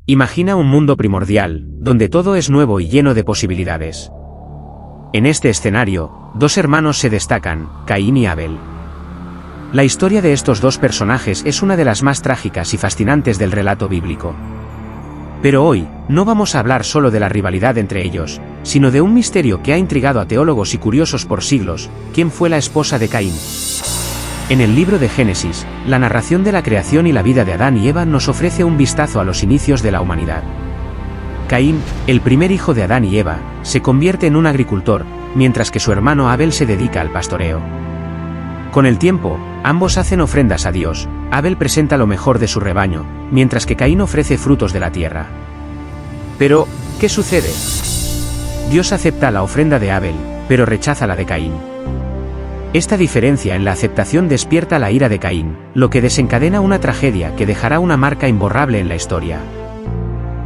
Imagina un mundo primordial, donde todo es nuevo y lleno de posibilidades. En este escenario, dos hermanos se destacan, Caín y Abel. La historia de estos dos personajes es una de las más trágicas y fascinantes del relato bíblico. Pero hoy, no vamos a hablar solo de la rivalidad entre ellos, sino de un misterio que ha intrigado a teólogos y curiosos por siglos: ¿quién fue la esposa de Caín? En el libro de Génesis, la narración de la creación y la vida de Adán y Eva nos ofrece un vistazo a los inicios de la humanidad. Caín, el primer hijo de Adán y Eva, se convierte en un agricultor, mientras que su hermano Abel se dedica al pastoreo. Con el tiempo, ambos hacen ofrendas a Dios. Abel presenta lo mejor de su rebaño, mientras que Caín ofrece frutos de la tierra. Pero, ¿qué sucede? Dios acepta la ofrenda de Abel, pero rechaza la de Caín. Esta diferencia en la aceptación despierta la ira de Caín, lo que desencadena una tragedia que dejará una marca imborrable en la historia.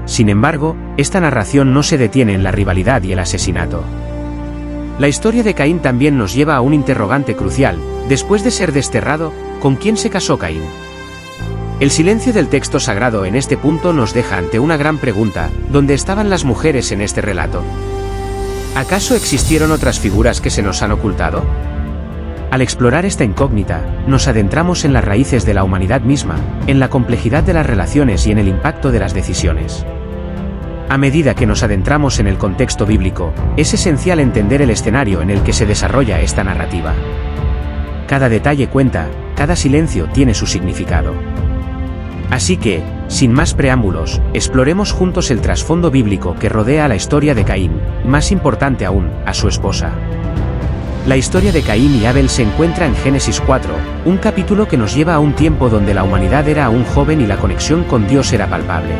Sin embargo, esta narración no se detiene en la rivalidad y el asesinato. La historia de Caín también nos lleva a un interrogante crucial: después de ser desterrado, ¿con quién se casó Caín? El silencio del texto sagrado en este punto nos deja ante una gran pregunta: ¿dónde estaban las mujeres en este relato? ¿Acaso existieron otras figuras que se nos han ocultado? Al explorar esta incógnita, nos adentramos en las raíces de la humanidad misma, en la complejidad de las relaciones y en el impacto de las decisiones. A medida que nos adentramos en el contexto bíblico, es esencial entender el escenario en el que se desarrolla esta narrativa. Cada detalle cuenta, cada silencio tiene su significado. Así que, sin más preámbulos, exploremos juntos el trasfondo bíblico que rodea a la historia de Caín, y más importante aún, a su esposa. La historia de Caín y Abel se encuentra en Génesis 4, un capítulo que nos lleva a un tiempo donde la humanidad era aún joven y la conexión con Dios era palpable.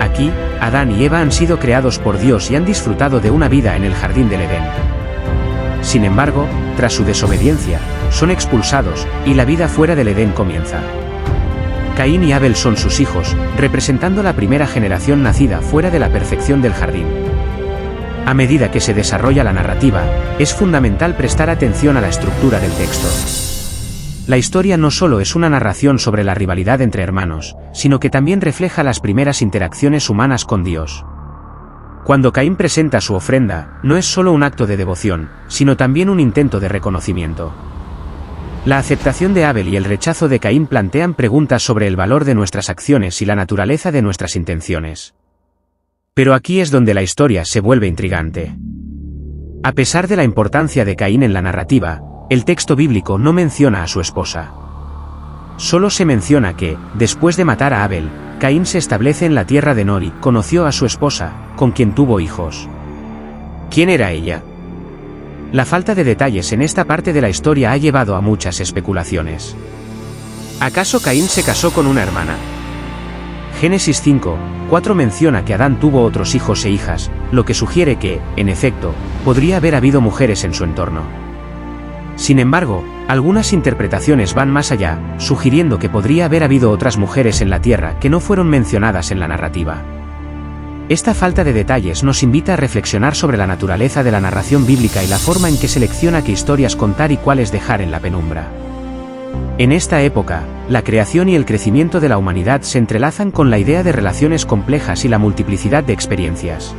Aquí, Adán y Eva han sido creados por Dios y han disfrutado de una vida en el jardín del Edén. Sin embargo, tras su desobediencia, son expulsados, y la vida fuera del Edén comienza. Caín y Abel son sus hijos, representando la primera generación nacida fuera de la perfección del jardín. A medida que se desarrolla la narrativa, es fundamental prestar atención a la estructura del texto. La historia no solo es una narración sobre la rivalidad entre hermanos, sino que también refleja las primeras interacciones humanas con Dios. Cuando Caín presenta su ofrenda, no es solo un acto de devoción, sino también un intento de reconocimiento. La aceptación de Abel y el rechazo de Caín plantean preguntas sobre el valor de nuestras acciones y la naturaleza de nuestras intenciones. Pero aquí es donde la historia se vuelve intrigante. A pesar de la importancia de Caín en la narrativa, el texto bíblico no menciona a su esposa. Solo se menciona que, después de matar a Abel, Caín se establece en la tierra de Nod y conoció a su esposa, con quien tuvo hijos. ¿Quién era ella? La falta de detalles en esta parte de la historia ha llevado a muchas especulaciones. ¿Acaso Caín se casó con una hermana? Génesis 5:4 menciona que Adán tuvo otros hijos e hijas, lo que sugiere que, en efecto, podría haber habido mujeres en su entorno. Sin embargo, algunas interpretaciones van más allá, sugiriendo que podría haber habido otras mujeres en la tierra que no fueron mencionadas en la narrativa. Esta falta de detalles nos invita a reflexionar sobre la naturaleza de la narración bíblica y la forma en que selecciona qué historias contar y cuáles dejar en la penumbra. En esta época, la creación y el crecimiento de la humanidad se entrelazan con la idea de relaciones complejas y la multiplicidad de experiencias.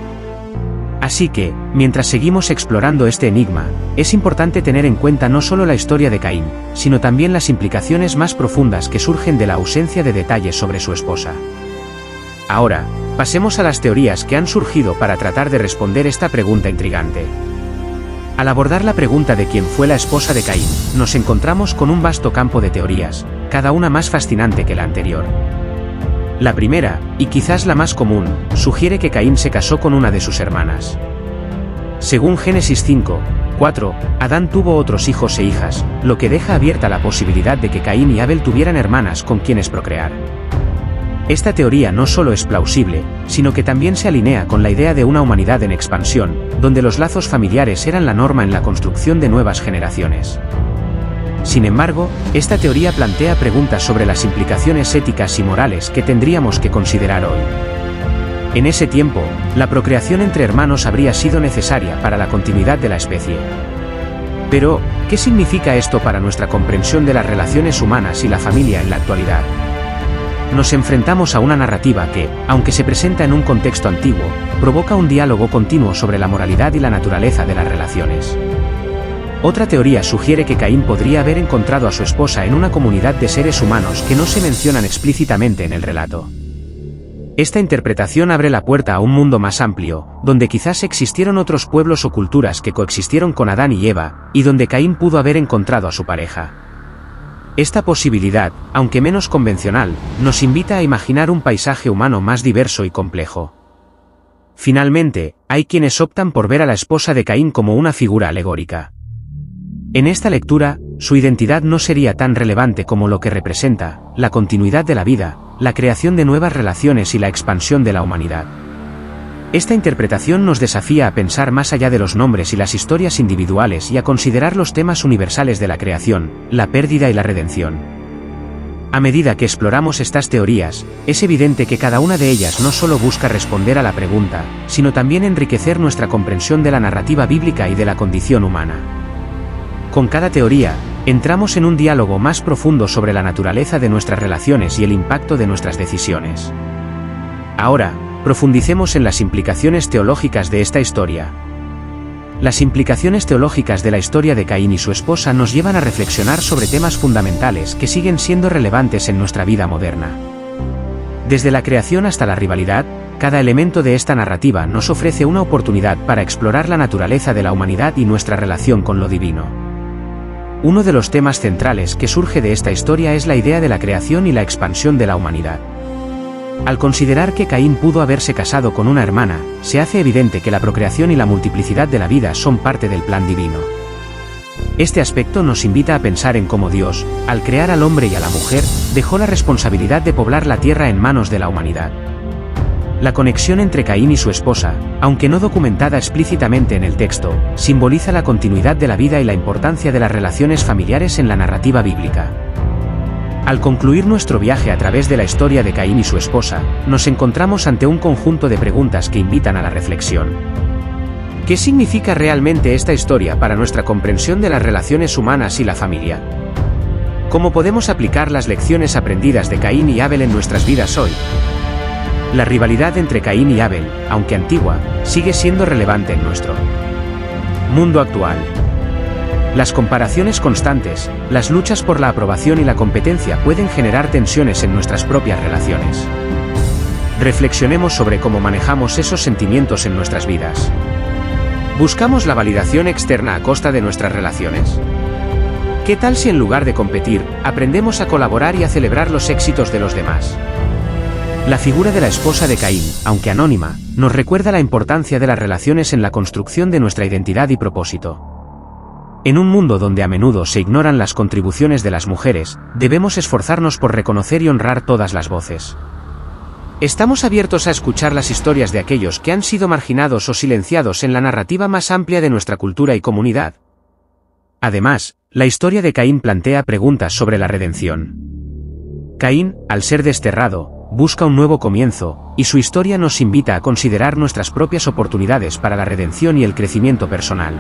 Así que, mientras seguimos explorando este enigma, es importante tener en cuenta no solo la historia de Caín, sino también las implicaciones más profundas que surgen de la ausencia de detalles sobre su esposa. Ahora, pasemos a las teorías que han surgido para tratar de responder esta pregunta intrigante. Al abordar la pregunta de quién fue la esposa de Caín, nos encontramos con un vasto campo de teorías, cada una más fascinante que la anterior. La primera, y quizás la más común, sugiere que Caín se casó con una de sus hermanas. Según Génesis 5:4, Adán tuvo otros hijos e hijas, lo que deja abierta la posibilidad de que Caín y Abel tuvieran hermanas con quienes procrear. Esta teoría no solo es plausible, sino que también se alinea con la idea de una humanidad en expansión, donde los lazos familiares eran la norma en la construcción de nuevas generaciones. Sin embargo, esta teoría plantea preguntas sobre las implicaciones éticas y morales que tendríamos que considerar hoy. En ese tiempo, la procreación entre hermanos habría sido necesaria para la continuidad de la especie. Pero, ¿qué significa esto para nuestra comprensión de las relaciones humanas y la familia en la actualidad? nos enfrentamos a una narrativa que, aunque se presenta en un contexto antiguo, provoca un diálogo continuo sobre la moralidad y la naturaleza de las relaciones. Otra teoría sugiere que Caín podría haber encontrado a su esposa en una comunidad de seres humanos que no se mencionan explícitamente en el relato. Esta interpretación abre la puerta a un mundo más amplio, donde quizás existieron otros pueblos o culturas que coexistieron con Adán y Eva, y donde Caín pudo haber encontrado a su pareja. Esta posibilidad, aunque menos convencional, nos invita a imaginar un paisaje humano más diverso y complejo. Finalmente, hay quienes optan por ver a la esposa de Caín como una figura alegórica. En esta lectura, su identidad no sería tan relevante como lo que representa, la continuidad de la vida, la creación de nuevas relaciones y la expansión de la humanidad. Esta interpretación nos desafía a pensar más allá de los nombres y las historias individuales y a considerar los temas universales de la creación, la pérdida y la redención. A medida que exploramos estas teorías, es evidente que cada una de ellas no solo busca responder a la pregunta, sino también enriquecer nuestra comprensión de la narrativa bíblica y de la condición humana. Con cada teoría, entramos en un diálogo más profundo sobre la naturaleza de nuestras relaciones y el impacto de nuestras decisiones. Ahora, profundicemos en las implicaciones teológicas de esta historia. Las implicaciones teológicas de la historia de Caín y su esposa nos llevan a reflexionar sobre temas fundamentales que siguen siendo relevantes en nuestra vida moderna. Desde la creación hasta la rivalidad, cada elemento de esta narrativa nos ofrece una oportunidad para explorar la naturaleza de la humanidad y nuestra relación con lo divino. Uno de los temas centrales que surge de esta historia es la idea de la creación y la expansión de la humanidad. Al considerar que Caín pudo haberse casado con una hermana, se hace evidente que la procreación y la multiplicidad de la vida son parte del plan divino. Este aspecto nos invita a pensar en cómo Dios, al crear al hombre y a la mujer, dejó la responsabilidad de poblar la tierra en manos de la humanidad. La conexión entre Caín y su esposa, aunque no documentada explícitamente en el texto, simboliza la continuidad de la vida y la importancia de las relaciones familiares en la narrativa bíblica. Al concluir nuestro viaje a través de la historia de Caín y su esposa, nos encontramos ante un conjunto de preguntas que invitan a la reflexión. ¿Qué significa realmente esta historia para nuestra comprensión de las relaciones humanas y la familia? ¿Cómo podemos aplicar las lecciones aprendidas de Caín y Abel en nuestras vidas hoy? La rivalidad entre Caín y Abel, aunque antigua, sigue siendo relevante en nuestro mundo actual. Las comparaciones constantes, las luchas por la aprobación y la competencia pueden generar tensiones en nuestras propias relaciones. Reflexionemos sobre cómo manejamos esos sentimientos en nuestras vidas. ¿Buscamos la validación externa a costa de nuestras relaciones? ¿Qué tal si en lugar de competir, aprendemos a colaborar y a celebrar los éxitos de los demás? La figura de la esposa de Caín, aunque anónima, nos recuerda la importancia de las relaciones en la construcción de nuestra identidad y propósito. En un mundo donde a menudo se ignoran las contribuciones de las mujeres, debemos esforzarnos por reconocer y honrar todas las voces. ¿Estamos abiertos a escuchar las historias de aquellos que han sido marginados o silenciados en la narrativa más amplia de nuestra cultura y comunidad? Además, la historia de Caín plantea preguntas sobre la redención. Caín, al ser desterrado, busca un nuevo comienzo, y su historia nos invita a considerar nuestras propias oportunidades para la redención y el crecimiento personal.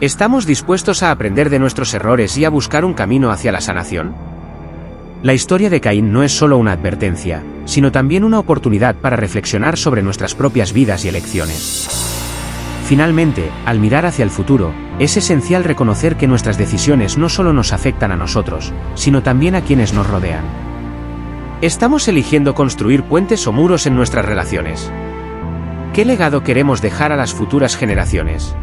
¿Estamos dispuestos a aprender de nuestros errores y a buscar un camino hacia la sanación? La historia de Caín no es solo una advertencia, sino también una oportunidad para reflexionar sobre nuestras propias vidas y elecciones. Finalmente, al mirar hacia el futuro, es esencial reconocer que nuestras decisiones no solo nos afectan a nosotros, sino también a quienes nos rodean. ¿Estamos eligiendo construir puentes o muros en nuestras relaciones? ¿Qué legado queremos dejar a las futuras generaciones?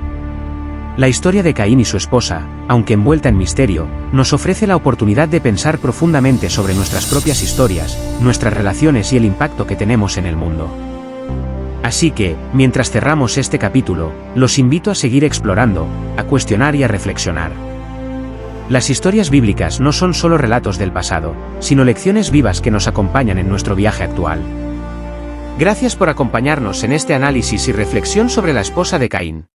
La historia de Caín y su esposa, aunque envuelta en misterio, nos ofrece la oportunidad de pensar profundamente sobre nuestras propias historias, nuestras relaciones y el impacto que tenemos en el mundo. Así que, mientras cerramos este capítulo, los invito a seguir explorando, a cuestionar y a reflexionar. Las historias bíblicas no son solo relatos del pasado, sino lecciones vivas que nos acompañan en nuestro viaje actual. Gracias por acompañarnos en este análisis y reflexión sobre la esposa de Caín.